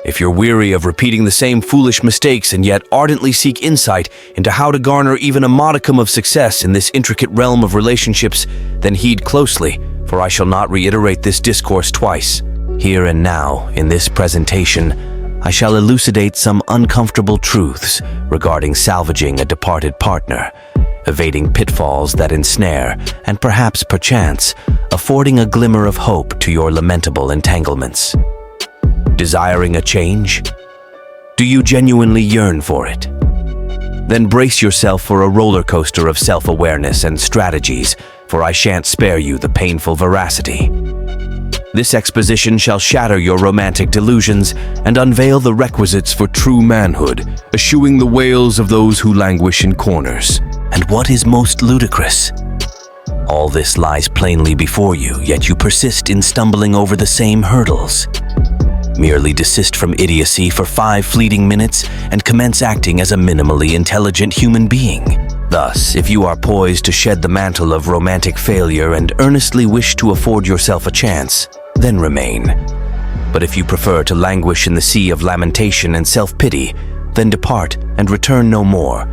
If you're weary of repeating the same foolish mistakes and yet ardently seek insight into how to garner even a modicum of success in this intricate realm of relationships, then heed closely, for I shall not reiterate this discourse twice. Here and now, in this presentation, I shall elucidate some uncomfortable truths regarding salvaging a departed partner, evading pitfalls that ensnare, and perchance, affording a glimmer of hope to your lamentable entanglements. Desiring a change? Do you genuinely yearn for it? Then brace yourself for a roller coaster of self-awareness and strategies, for I shan't spare you the painful veracity. This exposition shall shatter your romantic delusions and unveil the requisites for true manhood, eschewing the wails of those who languish in corners. And what is most ludicrous? All this lies plainly before you, yet you persist in stumbling over the same hurdles. Merely desist from idiocy for 5 fleeting minutes and commence acting as a minimally intelligent human being. Thus, if you are poised to shed the mantle of romantic failure and earnestly wish to afford yourself a chance, then remain. But if you prefer to languish in the sea of lamentation and self-pity, then depart and return no more.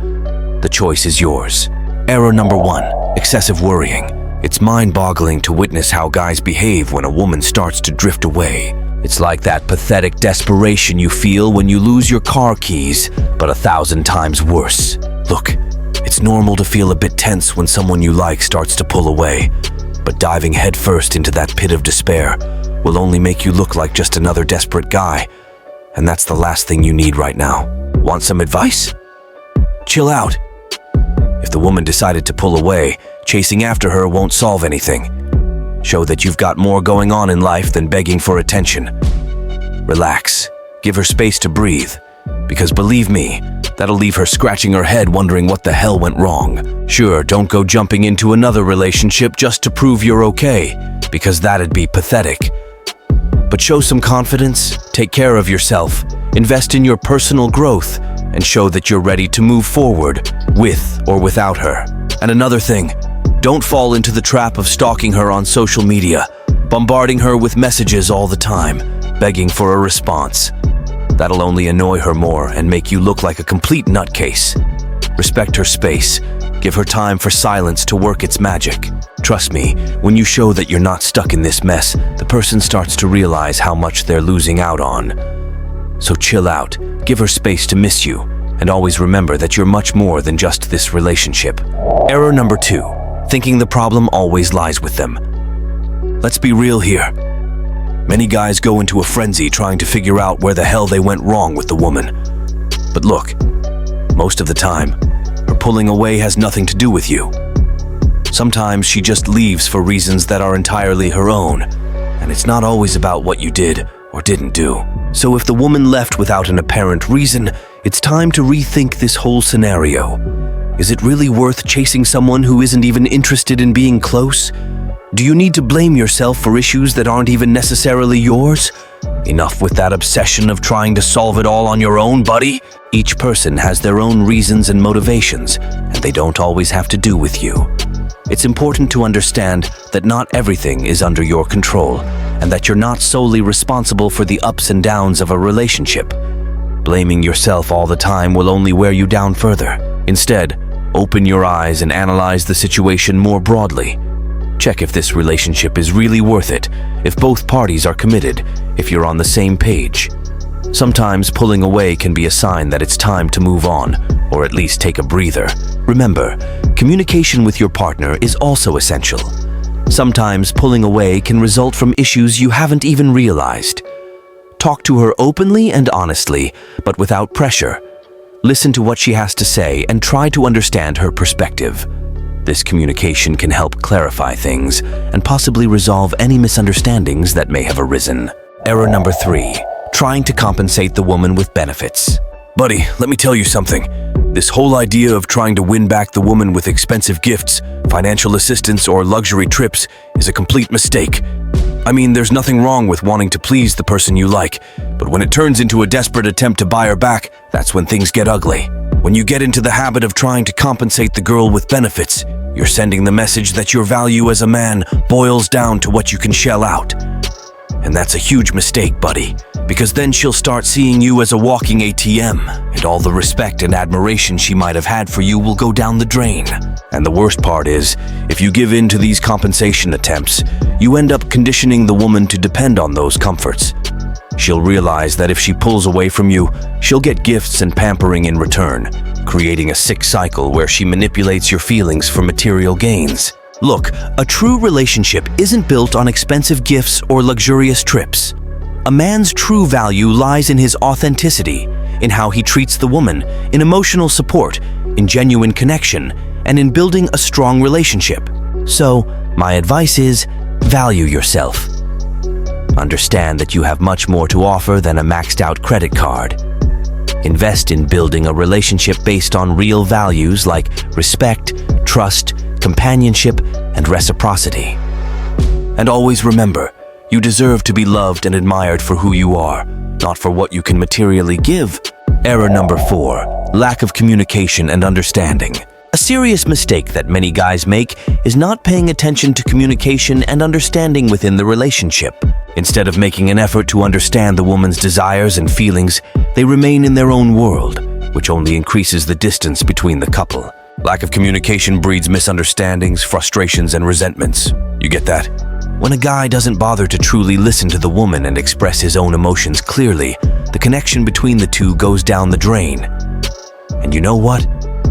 The choice is yours. Error number 1, excessive worrying. It's mind-boggling to witness how guys behave when a woman starts to drift away. It's like that pathetic desperation you feel when you lose your car keys, but 1,000 times worse. Look, it's normal to feel a bit tense when someone you like starts to pull away, but diving headfirst into that pit of despair will only make you look like just another desperate guy, and that's the last thing you need right now. Want some advice? Chill out. If the woman decided to pull away, chasing after her won't solve anything. Show that you've got more going on in life than begging for attention. Relax. Give her space to breathe. Because believe me, that'll leave her scratching her head wondering what the hell went wrong. Sure, don't go jumping into another relationship just to prove you're okay, because that'd be pathetic. But show some confidence, take care of yourself, invest in your personal growth, and show that you're ready to move forward, with or without her. And another thing, don't fall into the trap of stalking her on social media, bombarding her with messages all the time, begging for a response. That'll only annoy her more and make you look like a complete nutcase. Respect her space. Give her time for silence to work its magic. Trust me, when you show that you're not stuck in this mess, the person starts to realize how much they're losing out on. So chill out, give her space to miss you, and always remember that you're much more than just this relationship. Error number 2. Thinking the problem always lies with them. Let's be real here. Many guys go into a frenzy trying to figure out where the hell they went wrong with the woman. But look, most of the time, her pulling away has nothing to do with you. Sometimes she just leaves for reasons that are entirely her own, and it's not always about what you did or didn't do. So if the woman left without an apparent reason, it's time to rethink this whole scenario. Is it really worth chasing someone who isn't even interested in being close? Do you need to blame yourself for issues that aren't even necessarily yours? Enough with that obsession of trying to solve it all on your own, buddy. Each person has their own reasons and motivations, and they don't always have to do with you. It's important to understand that not everything is under your control, and that you're not solely responsible for the ups and downs of a relationship. Blaming yourself all the time will only wear you down further. Instead, open your eyes and analyze the situation more broadly. Check if this relationship is really worth it, if both parties are committed, if you're on the same page. Sometimes pulling away can be a sign that it's time to move on, or at least take a breather. Remember, communication with your partner is also essential. Sometimes pulling away can result from issues you haven't even realized. Talk to her openly and honestly, but without pressure. Listen to what she has to say and try to understand her perspective. This communication can help clarify things and possibly resolve any misunderstandings that may have arisen. Error number 3, trying to compensate the woman with benefits. Buddy, let me tell you something. This whole idea of trying to win back the woman with expensive gifts, financial assistance, or luxury trips is a complete mistake. I mean, there's nothing wrong with wanting to please the person you like, but when it turns into a desperate attempt to buy her back, that's when things get ugly. When you get into the habit of trying to compensate the girl with benefits, you're sending the message that your value as a man boils down to what you can shell out. And that's a huge mistake, buddy, because then she'll start seeing you as a walking ATM, and all the respect and admiration she might have had for you will go down the drain. And the worst part is, if you give in to these compensation attempts, you end up conditioning the woman to depend on those comforts. She'll realize that if she pulls away from you, she'll get gifts and pampering in return, creating a sick cycle where she manipulates your feelings for material gains. Look, a true relationship isn't built on expensive gifts or luxurious trips. A man's true value lies in his authenticity, in how he treats the woman, in emotional support, in genuine connection, and in building a strong relationship. So, my advice is, value yourself. Understand that you have much more to offer than a maxed-out credit card. Invest in building a relationship based on real values like respect, trust, companionship, and reciprocity. And always remember, you deserve to be loved and admired for who you are, not for what you can materially give. Error number 4, lack of communication and understanding. A serious mistake that many guys make is not paying attention to communication and understanding within the relationship. Instead of making an effort to understand the woman's desires and feelings, they remain in their own world, which only increases the distance between the couple. Lack of communication breeds misunderstandings, frustrations, and resentments. You get that? When a guy doesn't bother to truly listen to the woman and express his own emotions clearly, the connection between the two goes down the drain. And you know what?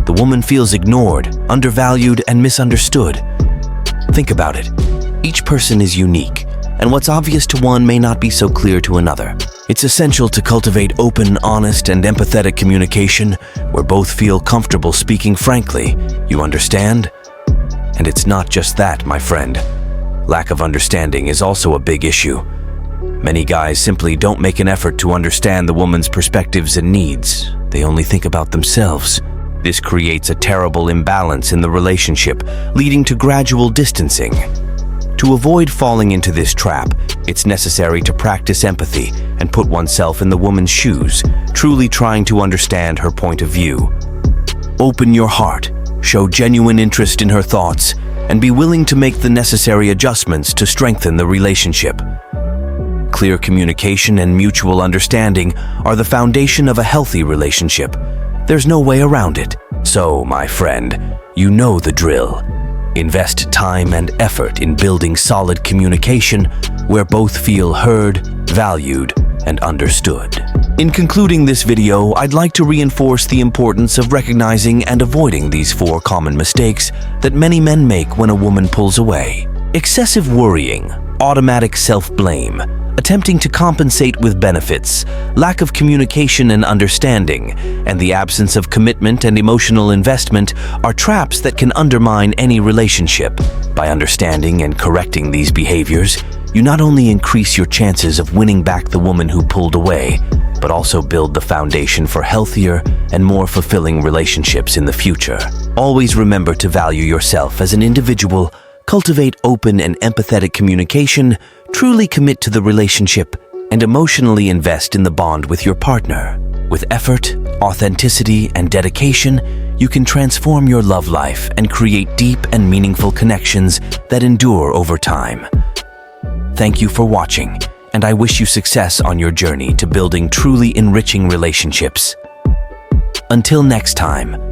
The woman feels ignored, undervalued, and misunderstood. Think about it. Each person is unique, and what's obvious to one may not be so clear to another. It's essential to cultivate open, honest, and empathetic communication where both feel comfortable speaking frankly. You understand? And it's not just that, my friend. Lack of understanding is also a big issue. Many guys simply don't make an effort to understand the woman's perspectives and needs. They only think about themselves. This creates a terrible imbalance in the relationship, leading to gradual distancing. To avoid falling into this trap, it's necessary to practice empathy and put oneself in the woman's shoes, truly trying to understand her point of view. Open your heart, show genuine interest in her thoughts, and be willing to make the necessary adjustments to strengthen the relationship. Clear communication and mutual understanding are the foundation of a healthy relationship. There's no way around it. So, my friend, you know the drill. Invest time and effort in building solid communication where both feel heard, valued, and understood. In concluding this video, I'd like to reinforce the importance of recognizing and avoiding these 4 common mistakes that many men make when a woman pulls away. Excessive worrying, automatic self-blame, attempting to compensate with benefits, lack of communication and understanding, and the absence of commitment and emotional investment are traps that can undermine any relationship. By understanding and correcting these behaviors, you not only increase your chances of winning back the woman who pulled away, but also build the foundation for healthier and more fulfilling relationships in the future. Always remember to value yourself as an individual, cultivate open and empathetic communication, truly commit to the relationship, and emotionally invest in the bond with your partner. With effort, authenticity, and dedication, you can transform your love life and create deep and meaningful connections that endure over time. Thank you for watching, and I wish you success on your journey to building truly enriching relationships. Until next time,